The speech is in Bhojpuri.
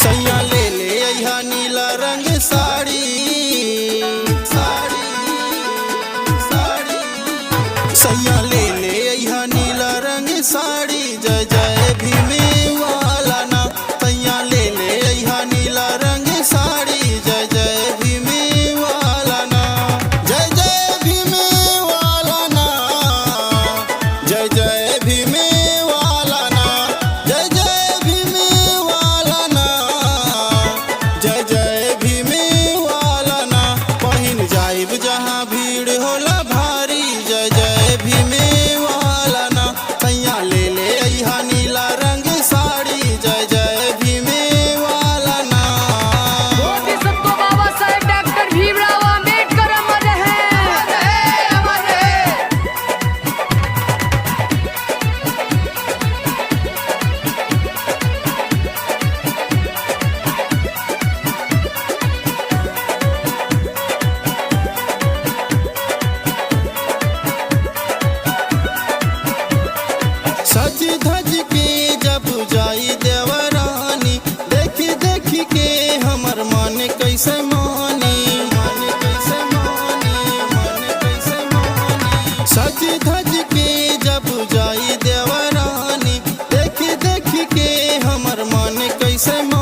सैया ले ले अइहा नीला रंग साड़ी साड़ी साड़ी सैया ले ले अइहा नीला रंग साड़ी जय जय भीम वाला ना सैया ले ले अइहा नीला रंग साड़ी जय जय भीम वाला ना जय जय भीम वाला ना जय जय भीम वाला ना जय जय भीम वाला ना जय जय भीम वाला ना पहिन जाइब जहाँ भीड़ होला भारी जय जय भीम वाला ना सैया ले ले अइहा नीला रंग साड़ी जय जय भीम वाला ना। सबको बाबा साहेब डॉक्टर भीमराव अम्बेडकर अमर है, अमर है। सज धज के जब जाई देवरानी देखी देखी के हमर मन कैसे मानी मन कैसे मानी मन कैसे मानी सज धज के जब जाई देवरानी देखी देखी के हमर मन कैसे मानी